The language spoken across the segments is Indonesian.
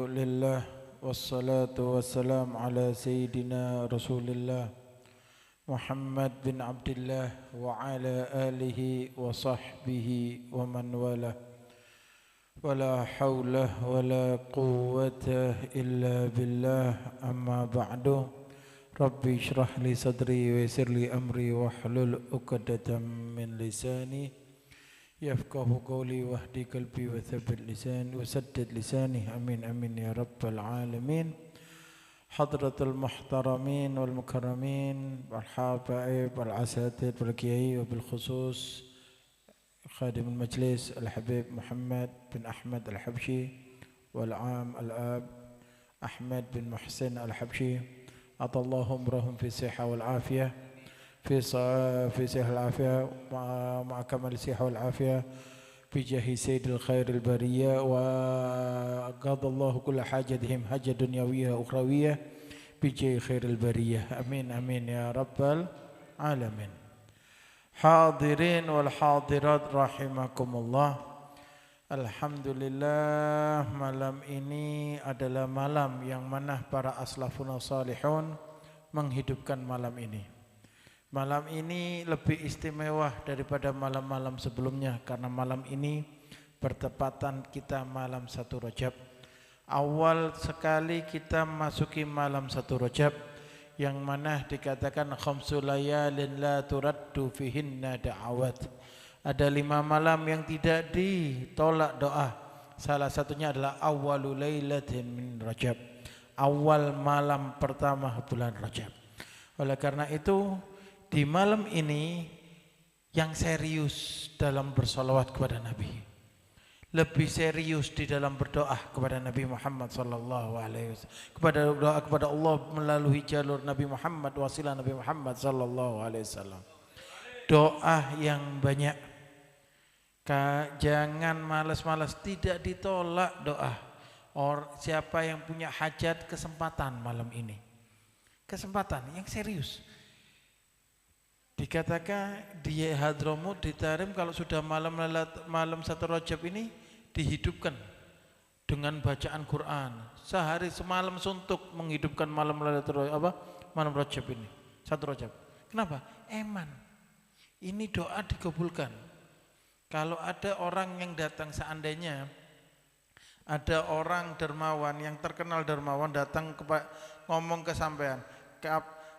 لله والصلاة والسلام على سيدنا رسول الله محمد بن عبد الله وعلى آله وصحبه ومن والاه ولا حول ولا قوة إلا بالله أما بعد ربي اشرح لي صدري ويسر لي أمري واحلل عقدة من لساني يفقه قولي واهدي قلبي وثبت لساني وسدد لساني آمين آمين يا رب العالمين. حضرة المحترمين والمكرمين والحبائب والأساتذة والكيai وبالخصوص خادم المجلس الحبيب محمد بن أحمد الحبشي والعام الآب أحمد بن محسن الحبشي أطال الله عمرهم في الصحة والعافية في صحة العافية مع كمال الصحة والعافية في جاه سيد الخير البرية وقضى الله كل حاجتهم حاجة دنيوية وأخروية بجاه خير البرية آمين آمين يا رب العالمين. Hadirin wal hadirat rahimakumullah. Alhamdulillah, malam ini adalah malam yang mana para aslafun salihun menghidupkan malam ini. Malam ini lebih istimewa daripada malam-malam sebelumnya karena malam ini bertepatan kita malam 1 Rajab. Awal sekali kita masuki malam 1 Rajab yang mana dikatakan khamsul layalin la turaddu fihinna da'awat. Ada 5 malam yang tidak ditolak doa. Salah satunya adalah awwalul lailatin min Rajab. Awal malam pertama bulan Rajab. Oleh karena itu di malam ini yang serius dalam bersolawat kepada Nabi, lebih serius di dalam berdoa kepada Nabi Muhammad sallallahu alaihi wasallam, kepada doa kepada Allah melalui jalur Nabi Muhammad, wasilah Nabi Muhammad sallallahu alaihi wasallam. Doa yang banyak. Jangan malas-malas, tidak ditolak doa. Siapa yang punya hajat, kesempatan malam ini. Kesempatan yang serius. Dikatakan di Hadramut, di Tarim, kalau sudah malam 1 Rajab ini dihidupkan dengan bacaan Quran. Sehari semalam suntuk menghidupkan malam Rajab ini, 1 Rajab. Kenapa? Eman. Ini doa dikabulkan. Kalau ada orang yang datang, seandainya ada orang dermawan yang terkenal dermawan datang ngomong ke sampean,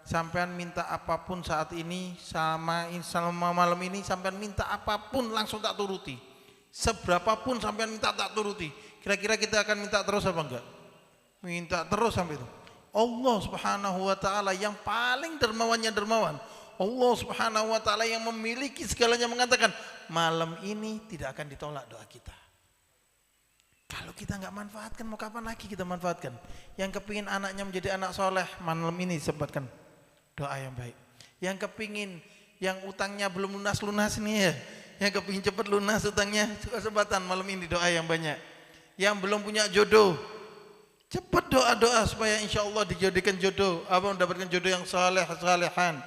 sampean minta apapun saat ini selama malam ini, sampean minta apapun langsung tak turuti. Seberapapun sampean minta tak turuti. Kira-kira kita akan minta terus apa enggak? Minta terus sampai itu. Allah Subhanahu wa taala yang paling dermawannya dermawan. Allah Subhanahu wa taala yang memiliki segalanya mengatakan, malam ini tidak akan ditolak doa kita. Kalau kita enggak manfaatkan, mau kapan lagi kita manfaatkan? Yang kepingin anaknya menjadi anak soleh, malam ini sempatkan doa yang baik. Yang kepingin yang utangnya belum lunas nih ya, yang kepingin cepat lunas utangnya, kesempatan malam ini doa yang banyak. Yang belum punya jodoh, cepat doa-doa supaya insya Allah dijadikan jodoh, mendapatkan jodoh yang salehan.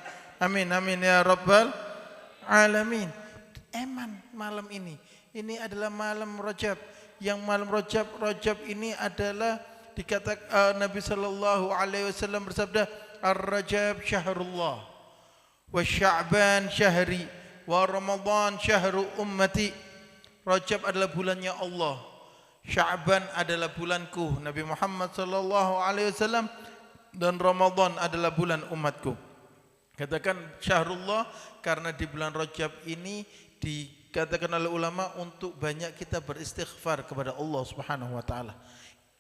Amin amin ya rabbal alamin. Eman malam ini adalah malam Rajab. Yang malam Rajab ini adalah dikatakan Nabi sallallahu alaihi wasallam bersabda, Ar-Rajab syahrullah wa Sya'ban syahri wa Ramadan syahru ummati. Rajab adalah bulannya Allah, Sya'ban adalah bulanku Nabi Muhammad sallallahu alaihi wasallam, dan Ramadan adalah bulan umatku. Katakan syahrullah karena di bulan Rajab ini dikatakan oleh ulama untuk banyak kita beristighfar kepada Allah Subhanahu wa taala.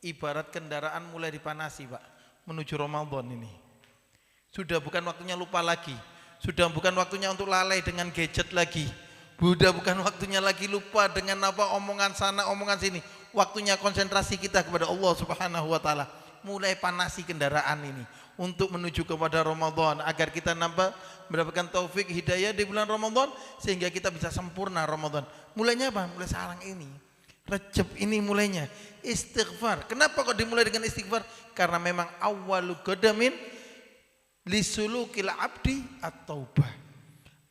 Ibarat kendaraan mulai dipanasi, Pak, menuju Ramadan ini. Sudah bukan waktunya lupa lagi. Sudah bukan waktunya untuk lalai dengan gadget lagi. Sudah bukan waktunya lagi lupa dengan omongan sana, omongan sini. Waktunya konsentrasi kita kepada Allah Subhanahu wa taala. Mulai panasi kendaraan ini untuk menuju kepada Ramadan agar kita mendapatkan taufik hidayah di bulan Ramadan sehingga kita bisa sempurna Ramadan. Mulainya apa? Mulai sekarang ini. Rajab ini mulainya istighfar. Kenapa kok dimulai dengan istighfar? Karena memang awwalu qadamin lisulukil abdi at-taubah.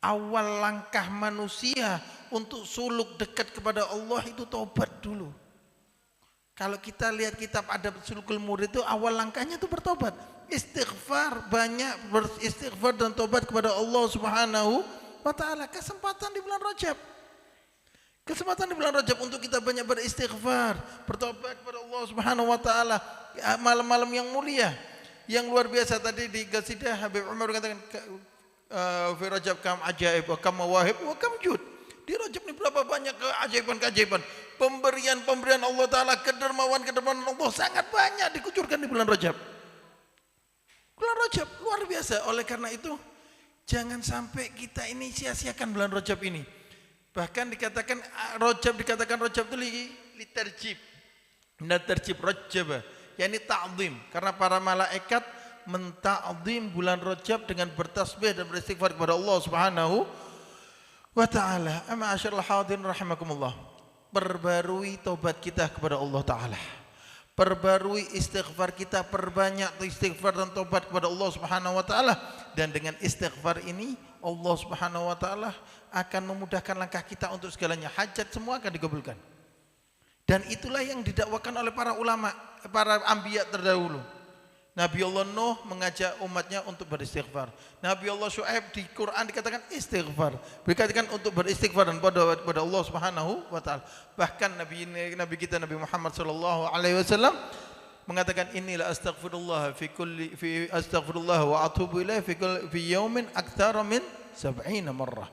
Awal langkah manusia untuk suluk dekat kepada Allah itu taubat dulu. Kalau kita lihat kitab Adab Sulukul Murid itu awal langkahnya itu bertobat. Istighfar, banyak beristighfar dan tobat kepada Allah Subhanahu wa taala. Kesempatan di bulan Rajab. Kesempatan di bulan Rajab untuk kita banyak beristighfar, bertobat kepada Allah Subhanahu wa taala. Malam-malam yang mulia, yang luar biasa. Tadi di qasidah Habib Umar katakan fi Rajab kam ajaib wa kam mawahib wa kam jud. Di Rajab ini berapa banyak keajaiban-keajaiban, pemberian Allah taala, kedermawan Allah sangat banyak dikucurkan di bulan Rajab. Bulan Rajab luar biasa. Oleh karena itu jangan sampai kita ini sia-siakan bulan Rajab ini. Bahkan dikatakan Rajab itu literjib. Literjib Rajab, yakni ta'zim, karena para malaikat menta'zim bulan Rajab dengan bertasbih dan beristighfar kepada Allah Subhanahu wa taala. Ma'asyiral hadirin rahimakumullah. Perbarui taubat kita kepada Allah taala. Perbarui istighfar kita, perbanyak istighfar dan taubat kepada Allah Subhanahu wa taala, dan dengan istighfar ini Allah Subhanahu wa taala akan memudahkan langkah kita untuk segalanya. Hajat semua akan dikabulkan. Dan itulah yang didakwakan oleh para ulama, para anbiya terdahulu. Nabi Allah Nuh mengajak umatnya untuk beristighfar. Nabi Allah Syuaib di Quran dikatakan istighfar. Dikatakan untuk beristighfar dan kepada Allah Subhanahu wa taala. Bahkan Nabi kita Nabi Muhammad sallallahu alaihi wasallam mengatakan inilah astaghfirullah astaghfirullah wa atubu ilaih fi yaumin aktsara min 70 marrah.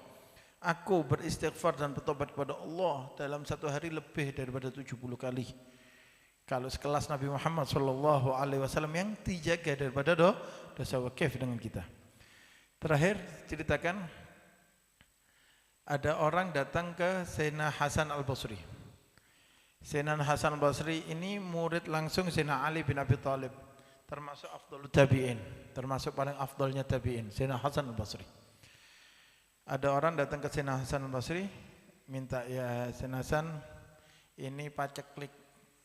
Aku beristighfar dan bertobat kepada Allah dalam satu hari lebih daripada 70 kali. Kalau sekelas Nabi Muhammad sallallahu alaihi wasallam yang dijaga daripada dosa wakif dengan kita. Terakhir ceritakan ada orang datang ke Sayyidina Hasan Al-Basri. Sayyidina Hasan Al-Basri ini murid langsung Sayyidina Ali bin Abi Thalib, termasuk afdhalul tabi'in, termasuk paling afdalnya tabi'in, Sayyidina Hasan Al-Basri. Ada orang datang ke Sayyidina Hasan Al-Basri minta, ya Sayyidina Hasan, ini paceklik,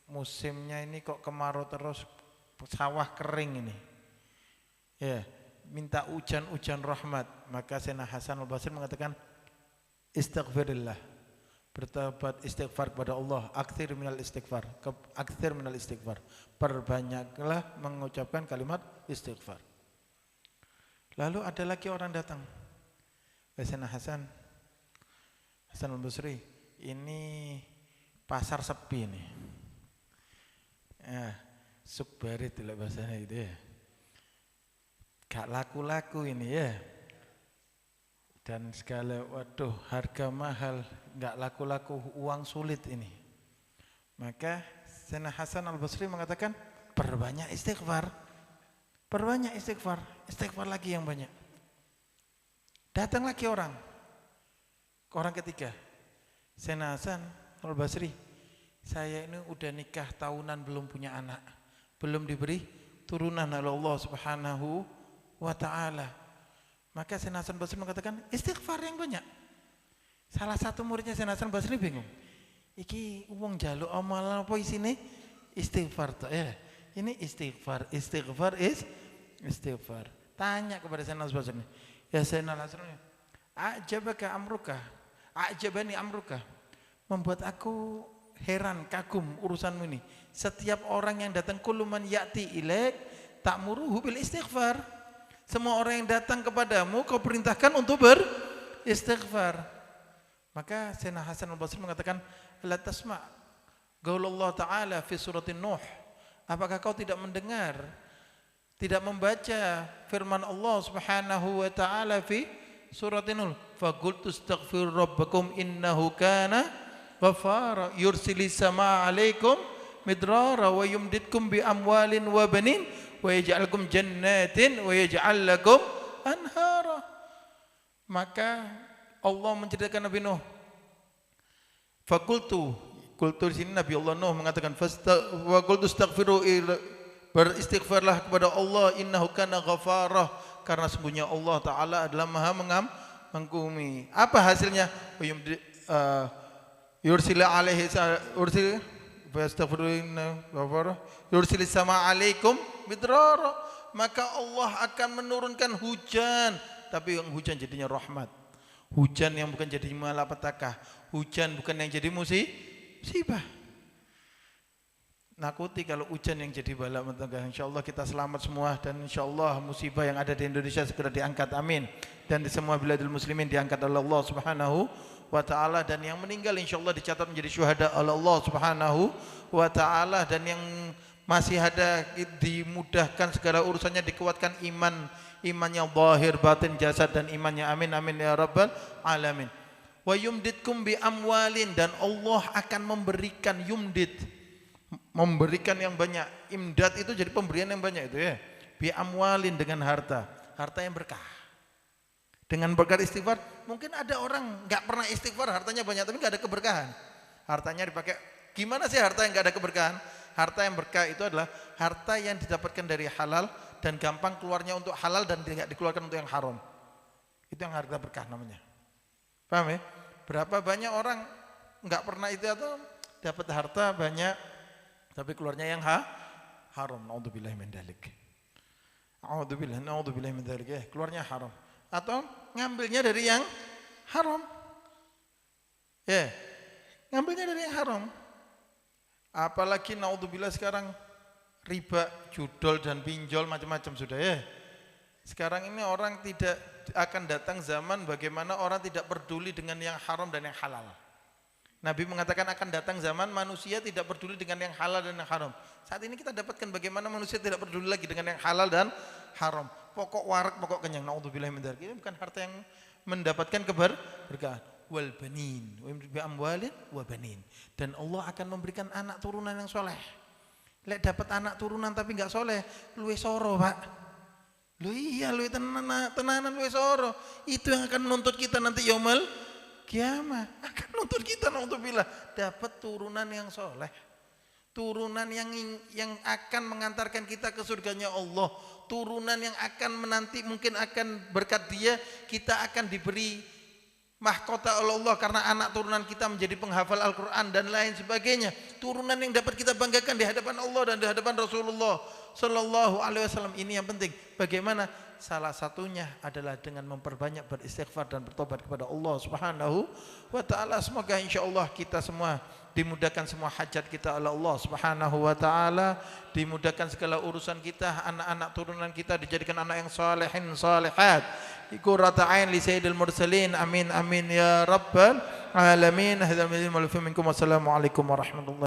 musimnya ini kok kemarau terus, sawah kering ini. Ya, minta hujan-hujan rahmat. Maka Sayyidina Hasan Al-Basri mengatakan istighfirillah, bertobat istighfar kepada Allah, aktsir minal istighfar, perbanyaklah mengucapkan kalimat istighfar. Lalu ada lagi orang datang, Sayyidina Hasan Al-Basri, ini pasar sepi nih. Ya, sukbarit lah bahasanya itu ya. Gak laku-laku ini ya. Dan segala, waduh, harga mahal, gak laku-laku, uang sulit ini. Maka Sayyidina Hasan Al-Basri mengatakan, perbanyak istighfar. Perbanyak istighfar, istighfar lagi yang banyak. Datang lagi orang ketiga, Sayyidina Hasan Al-Basri, saya ini udah nikah tahunan belum punya anak, belum diberi turunan oleh Allah Subhanahu wa taala. Maka Sayyidina Hasan Basri mengatakan istighfar yang banyak. Salah satu muridnya Sayyidina Hasan Basri bingung, iki wong njaluk amal apa isine? Istighfar toh ya. Ini istighfar. Tanya kepada Sayyidina Hasan Basri, ya Sayyidina Hasan, a'jabani amruka, membuat aku heran, kagum urusanmu ini. Setiap orang yang datang, kullu man ya'ti ilaik ta'muruhu bil istighfar. Semua orang yang datang kepadamu kau perintahkan untuk beristighfar. Maka Sayyidina Hasan Al-Basri mengatakan, la tasma' qaulullah ta'ala fi suratin Nuh. Apakah kau tidak mendengar, tidak membaca firman Allah Subhanahu wa taala fi suratin Nuh? Faqultu astaghfiru rabbakum innahu kana ghafara yursilis samaa 'alaikum midrara wa yumditkum bi amwalin wa banin wa yaj'alkum jannatin wa yaj'al lakum anhara. Maka Allah menceritakan Nabi Nuh. Faqultu di sini Nabi Allah Nuh mengatakan wa qultu astaghfiru, beristighfarlah kepada Allah, innahu kana ghafara, karena sesungguhnya Allah taala adalah Maha mengampuni. Apa hasilnya? Yursil alaihi ursil yursilis sama alaikum midrara, maka Allah akan menurunkan hujan, tapi yang hujan jadinya rahmat, hujan yang bukan jadi malapetaka, hujan bukan yang jadi musibah. nakuti kalau hujan yang jadi bala mentega. Insyaallah kita selamat semua dan insyaallah musibah yang ada di Indonesia segera diangkat, amin. Dan di semua biladul muslimin diangkat oleh Allah Subhanahu wa taala, dan yang meninggal insyaallah dicatat menjadi syuhada oleh Allah Subhanahu wa taala, dan yang masih ada dimudahkan segala urusannya, dikuatkan imannya zahir batin jasad dan imannya, amin amin ya rabbal alamin. Wa yumditkum bi amwalin, dan Allah akan memberikan memberikan yang banyak. Imdad itu jadi pemberian yang banyak itu ya. Bi amwalin, dengan harta yang berkah. Dengan berkat istighfar, mungkin ada orang nggak pernah istighfar, hartanya banyak tapi nggak ada keberkahan. Hartanya dipakai, gimana sih harta yang nggak ada keberkahan? Harta yang berkah itu adalah harta yang didapatkan dari halal dan gampang keluarnya untuk halal dan tidak dikeluarkan untuk yang haram. Itu yang harta berkah namanya. Paham ya? Berapa banyak orang nggak pernah itu atau dapat harta banyak tapi keluarnya yang haram. Naudzubillahi min dzalik. Naudzubillahi min dzalik. Keluarnya haram. Atau ngambilnya dari yang haram. Ya. Ngambilnya dari yang haram. Apalagi naudzubillah sekarang riba, judol dan pinjol macam-macam sudah ya. Sekarang ini orang tidak akan datang zaman bagaimana orang tidak peduli dengan yang haram dan yang halal. Nabi mengatakan akan datang zaman manusia tidak peduli dengan yang halal dan yang haram. Saat ini kita dapatkan bagaimana manusia tidak peduli lagi dengan yang halal dan haram. Pokok warak, pokok kenyang. Naudzubillah min dzalik. Ini bukan harta yang mendapatkan keberkahan. Wal banin, wa amwalin wa banin. Dan Allah akan memberikan anak turunan yang soleh. Lek dapat anak turunan tapi enggak soleh, luwe soro, Pak. Lu iya, luwe tenanan luwe soro. Itu yang akan menuntut kita nanti yaumul kiamah, akan nuntut kita naudzubillah dapat turunan yang soleh, turunan yang akan mengantarkan kita ke surganya Allah, turunan yang akan menanti mungkin akan berkat dia kita akan diberi mahkota oleh Allah karena anak turunan kita menjadi penghafal Al-Quran dan lain sebagainya. Turunan yang dapat kita banggakan di hadapan Allah dan di hadapan Rasulullah Sallallahu Alaihi Wasallam. Ini yang penting. Bagaimana? Salah satunya adalah dengan memperbanyak beristighfar dan bertobat kepada Allah Subhanahu wa taala. Semoga insyaallah kita semua dimudahkan semua hajat kita oleh Allah Subhanahu wa taala, dimudahkan segala urusan kita, anak-anak turunan kita dijadikan anak yang salihin salihat. Qurrata ain li sayyidil mursalin. Amin amin ya rabbal alamin. Hadzal minkum. Wassalamu alaikum warahmatullahi